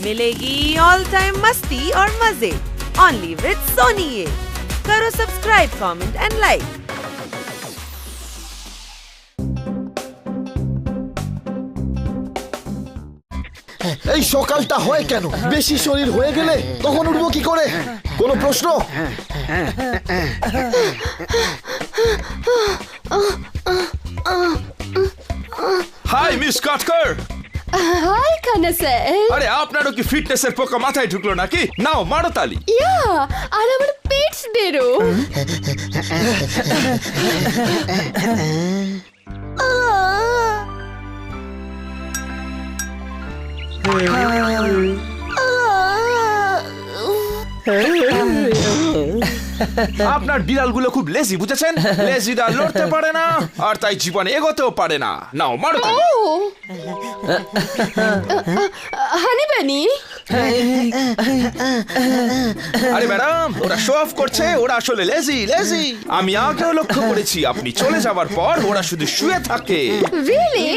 मिलेगी all time मस्ती और मजे ओनली विद सोनी ये। करो सब्सक्राइब, कमेंट एंड लाइक। এই সকালটা হয় কেন? বেশি শরীর হয়ে গেলে তখন উঠবো কি করে? কোনো প্রশ্ন? Hi miss Katkar. হাই খানা স্যার। আরে আপনারও কি ফিটনেসের পোকা মাথায় ঢুকলো নাকি? নাও মারো তালি। ইয়া, আর আমার পেটস দেরো। আপনার বিড়ালগুলো খুব লেজি, বুঝেছেন? লেজিরা লড়তে পারে না আর তাই জীবনে এগোতেও পারে না। নাও মারো তালি। হানি বানি। আরে ম্যাডাম, ওরা শো অফ করছে, ওরা আসলে লেজি। আমি আগেও লক্ষ্য করেছি, আপনি চলে যাবার পর ওরা শুধু শুয়ে থাকে। রিয়েলি?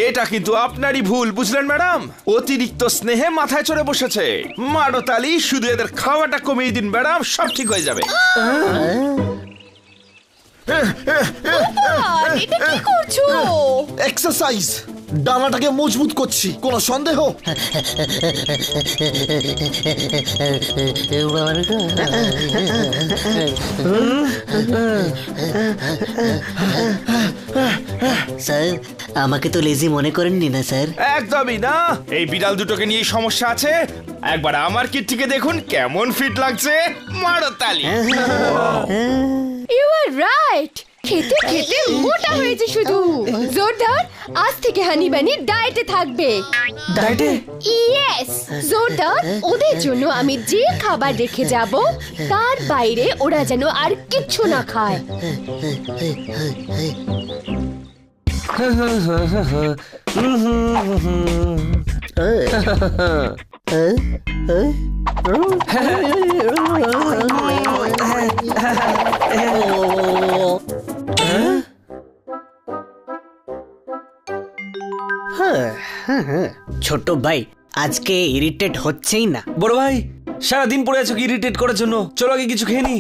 এটা কিন্তু আপনারই ভুল, বুঝলেন ম্যাডাম? অতিরিক্ত স্নেহে মাথায় চড়ে বসেছে। মারো তালি, শুধু এদের খাওয়াটা কমিয়ে দিন ম্যাডাম, সব ঠিক হয়ে যাবে। এটা কি করছো? এক্সারসাইজ, ডানাটাকে মজবুত করছি। কোনো সন্দেহ? স্যার, আমাকে তো লেজি মনে করেননি না স্যার? একদমই না। এই বিড়াল দুটোকে নিয়ে সমস্যা আছে। একবার আমার কিটটিকে দেখুন কেমন ফিট লাগছে। মারো তালি। You are right. খেতে খেতে মোটা হয়েছে শুধু। জোরদার, আজ থেকে হানি বানি ডায়েটে থাকবে। ডায়েটে? ইয়েস জোরদার, ওদের জন্য আমি যে খাবার রেখে যাব তার বাইরে ওরা যেন আর কিচ্ছু না খায়। ছোট ভাই আজকে ইরিটেট হচ্ছেই না। বড় ভাই, সারাদিন পড়ে আছো কি ইরিটেট করার জন্য? চলো আগে কিছু খেয়ে নি।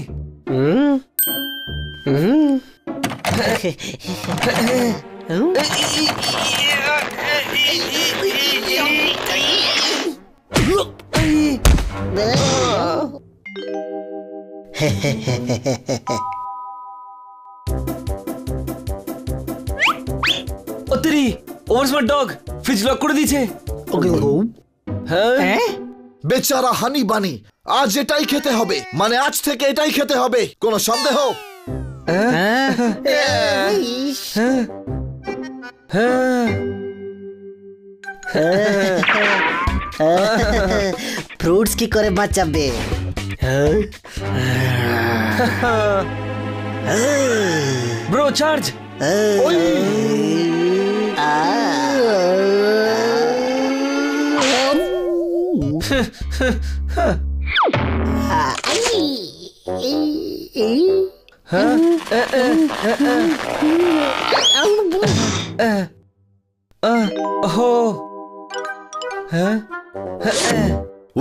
অত্তেরি, over smart dog fridge lock করে দিয়েছে। হ্যাঁ, বেচারা হানি বানি, আজ এটাই খেতে হবে। মানে আজ থেকে এটাই খেতে হবে। কোনো সন্দেহ? ফ্রুটস কি করে বাঁচাবে? Bro charge.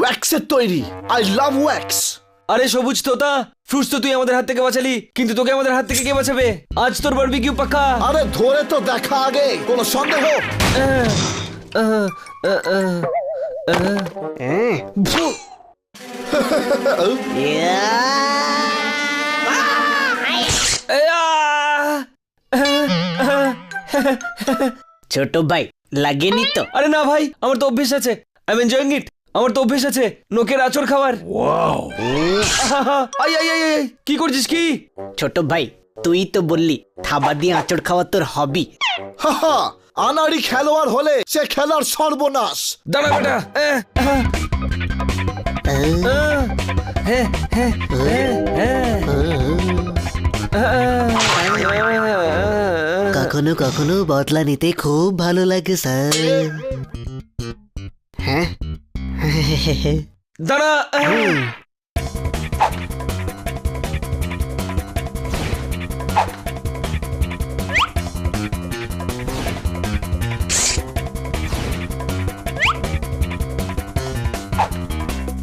ওয়্যাক্সের তৈরি। I love wax. আরে সবুজ তোতা, ফ্রুটস তো তুই আমাদের হাত থেকে বাঁচালি, কিন্তু তোকে আমাদের হাত থেকে কে বাঁচাবে? আজ তোর বারবিকিউ পাক্কা। আরে ধরে তো দেখা আগে। কোনো সন্দেহ? ছোট ভাই লাগেনি তো? আরে না ভাই, আমার তো অভ্যেস আছে। I am enjoying it. আমার তো অভ্যেস আছে নোকের আচর খাওয়ার। আই আই আই আই, কি করছিস কি? ছোট ভাই তুই তো বললি থাবা দিয়ে আঁচড় খাওয়া তোর হবি। হাহা, আনাড়ি খেলোয়াড় হলে সে খেলার সর্বনাশ। দাঁড়া বেটা। কখনো কখনো বদলা নিতে খুব ভালো লাগে স্যার। হ্যাঁ দাঁড়া।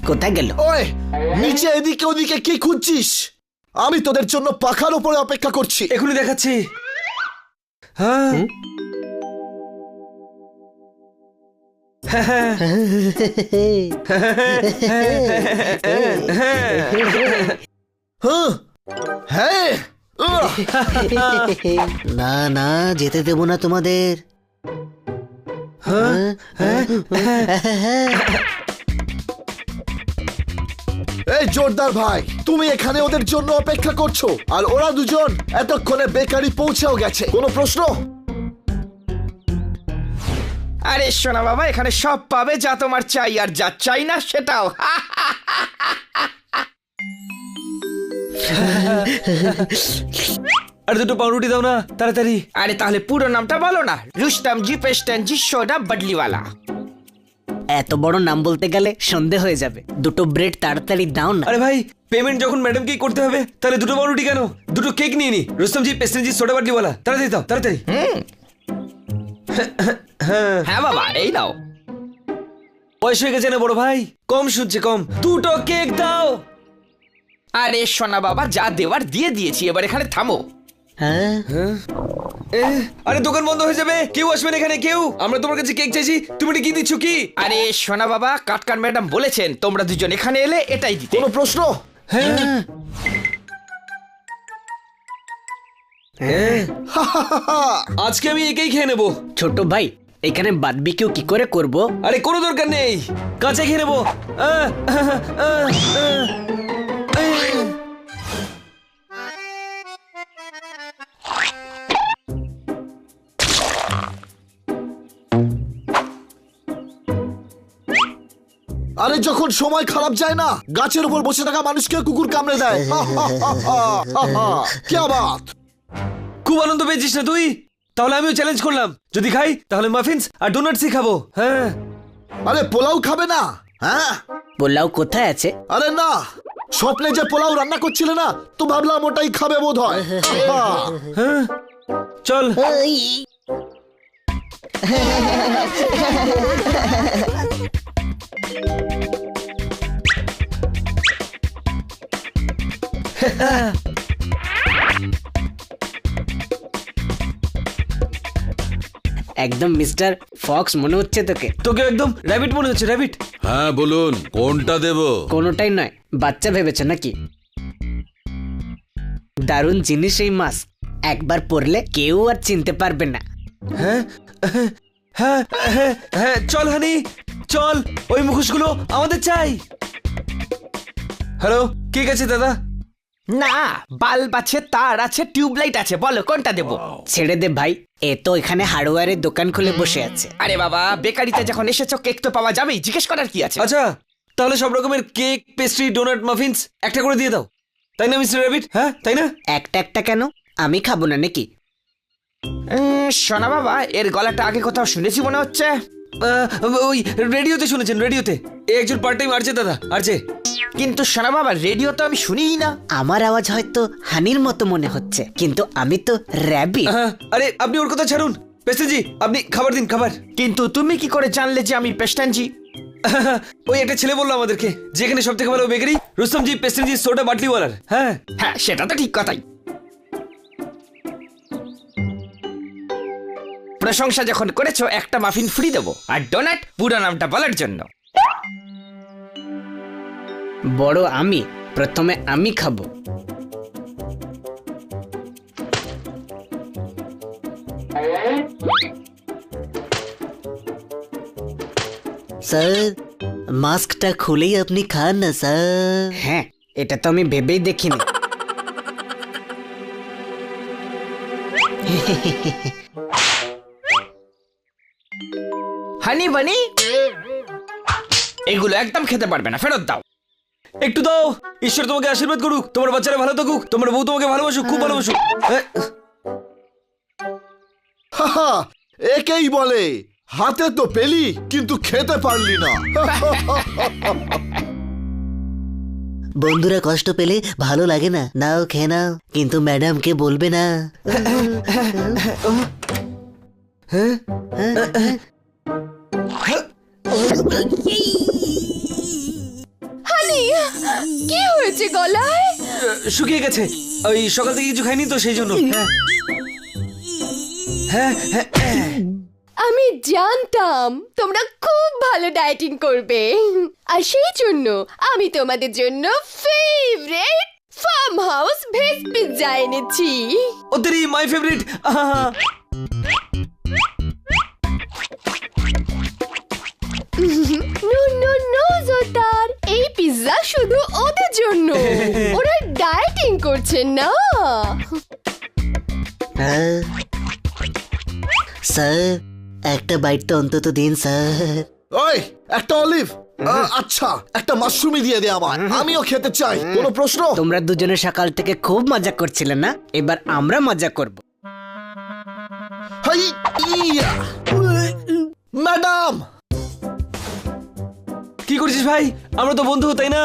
কোথায় গেল? ওই নিচে এদিকে ওদিকে কি খুঁজছিস? আমি তোদের জন্য পাখার উপরে অপেক্ষা করছি। এখনই দেখাচ্ছি। হ্যাঁ হ্যাঁ হ্যাঁ না না, যেতে দেবো না তোমাদের। এই জোরদার ভাই, তুমি এখানে ওদের জন্য অপেক্ষা করছো আর ওরা দুজন এতক্ষণে বেকারি পৌঁছেও গেছে। কোনো প্রশ্ন? আরে সোনা বাবা, এখানে সব পাবে যা তোমার চাই, আর যা চাই না সেটাও। আর দুটো পাউরুটি দাও না তাড়াতাড়ি। আরে তাহলে পুরো নামটা বলো না। রুস্তম জি পেস্টন জি সোডা বদলিওয়ালা। এত বড় নাম বলতে গেলে সন্ধে হয়ে যাবে। দুটো ব্রেড তাড়াতাড়ি দাও না। আরে ভাই, পেমেন্ট যখন ম্যাডামকেই করতে হবে তাহলে দুটো পাউরুটি কেন? দুটো কেক নিয়ে নি। রুস্তমজি পেস্ট্রেজি সোডা বাটলিওয়ালা, তাড়াতাড়ি দাও তাড়াতাড়ি। হ্যাঁ বাবা, এই নাও। বয়স হয়ে গেছে না বড় ভাই, কম শুনছে কম। দুটো কেক দাও। আরে সোনা বাবা, যা দেওয়ার দিয়ে দিয়েছি, এবার এখানে থামো। হ্যাঁ আরে দোকান বন্ধ হয়ে যাবে, কেউ আসবে না এখানে কেউ। আমরা তোমার কাছে কেক চাইছি, তুমি এটা কি দিচ্ছ কি? আরে সোনা বাবা, কাটকার ম্যাডাম বলেছেন তোমরা দুজন এখানে এলে এটাই দিতে। কোনো প্রশ্ন? হ্যাঁ আজকে আমি একেই খেয়ে নেবো। ছোট ভাই, এখানে বারবিকিউ কি করে করব? আরে কোনো দরকার নেই, কাঁচা খেয়ে নেবো। আরে যখন সময় খারাপ যায় না, গাছের উপর বসে থাকা মানুষকে কুকুর কামড়ে দেয়। কি বাত? খুব আনন্দ পেয়েছিস না তুই? তাহলে আমিও চ্যালেঞ্জ করলাম, যদি খাই তাহলে মাফিনস আর ডোনাটসই খাবো। হ্যাঁ আরে পোলাও খাবে না? হ্যাঁ পোলাও কোথায় আছে? আরে না, স্বপ্নে যে পোলাও রান্না করছিলে না, তো ভাবলাম ওটাই খাবে বোধ হয়। হ্যাঁ চল। একদম মিস্টার ফক্স মনে হচ্ছে তোকে। তোকে একদম র্যাবিট মনে হচ্ছে, র্যাবিট। হ্যাঁ বলুন, কোনটা দেব? কোনোটাই নয়, বাচ্চা ভেবেছ নাকি? দারুণ জিনিস এই মাস্ক, একবার পরলে কেউ আর চিনতে পারবে না। হ্যাঁ হ্যাঁ হ্যাঁ হ্যাঁ চল হানি চল, ওই মুখোশগুলো আমাদের চাই। হ্যালো, ঠিক আছে দাদা। না, বাল্ব আছে, তার আছে, টিউবলাইট আছে, বলো কোনটা দেবো? ছেড়ে দে ভাই, এ তো এখানে হার্ডওয়্যারের দোকান খুলে বসে আছে। আরে বাবা, বেকারিতে যখন এসেছো কেক তো পাওয়া যাবেই, জিজ্ঞেস করার কি আছে? আচ্ছা তাহলে সব রকমের কেক, পেস্ট্রি, ডোনাট, মাফিনস একটা করে দিয়ে দাও, তাই না মিস্টার র্যাবিট? হ্যাঁ তাই না? একটা একটা কেন? আমি খাবো না নাকি? সোনা বাবা, এর গলাটা আগে কোথাও শুনেছি মনে হচ্ছে। ওই রেডিওতে শুনেছেন, রেডিওতে। এ একজন পার্ট টাইম আরজে দাদা, আরজে। কিন্তু সোনা বাবা, রেডিও তো আমি শুনিই না। আমার আওয়াজ হয়তো হানির মতো মনে হচ্ছে, কিন্তু আমি তো র্যাবিট। আরে আপনি ওর কথা ছাড়ুন, পেস্ট্রিজি আপনি খাবার দিন, খাবার। কিন্তু তুমি কি করে জানলে যে আমি পেস্টানজি? ওই একটা ছেলে বললো আমাদেরকে যেখানে সব থেকে ভালো বেকারি রুস্তমজি পেস্ট্রিজি সোডা বাটলিওয়ালার। হ্যাঁ হ্যাঁ, সেটা তো ঠিক কথাই। প্রশংসা যখন করেছো, একটা মাফিন ফ্রি দেবো, আর ডোনাট পুরো নামটা বলার জন্য। বড় আমি, প্রথমে আমি খাবো। স্যার, মাস্কটা খুলেই আপনি খান না স্যার। হ্যাঁ, এটা তো আমি ভেবেই দেখিনি। হানি বানি, এগুলো একদম খেতে পারবে না, ফেরত দাও। একটু দাও, ঈশ্বর তোমাকে আশীর্বাদ করুক, তোমার বাচ্চারা ভালো থাকুক, তোমার বউ তোমাকে ভালোবাসুক, খুব ভালোবাসুক। একেই বলে হাতে তো পেলি কিন্তু খেতে পারলি না। বন্ধুরা কষ্ট পেলে ভালো লাগে না, নাও খেয়ে নাও, কিন্তু ম্যাডামকে বলবে না। কি হয়েছে গলায়? শুকিয়ে গেছে, ওই সকাল থেকে কিছু খাইনি তো সেই জন্য। হ্যাঁ হ্যাঁ হ্যাঁ। আমি জানতাম তোমরা খুব ভালো ডায়েটিং করবে, আর সেই জন্য আমি তোমাদের জন্য favourite farm house veg pizza এনেছি। ও তেরি my favourite. No no no জোরদার, এই পিৎজা শুধু ওদের জন্য, ওরা ডায়েটিং করছে না। স্যার একটা বাইট তো অন্তত দিন স্যার। ওই একটা অলিভ, আচ্ছা একটা মাশরুমই দিয়ে দে আমায়, আমিও খেতে চাই। কোনো প্রশ্ন? তোমরা দুজনে সকাল থেকে খুব মজা করছিলে না, এবার আমরা মজা করব। হাই ইয়া! ম্যাডাম কি করছিস ভাই? আমরা তো বন্ধু, তাই না?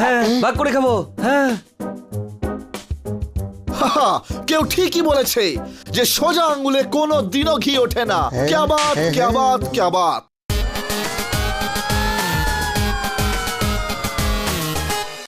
হ্যাঁ, ভাগ করে খাবো। হ্যাঁ হাহা, কেউ ঠিকই বলেছে যে সোজা আঙ্গুলে কোনো দিনও ঘি ওঠে না। ক্যা বাত ক্যা বাত ক্যা বাত।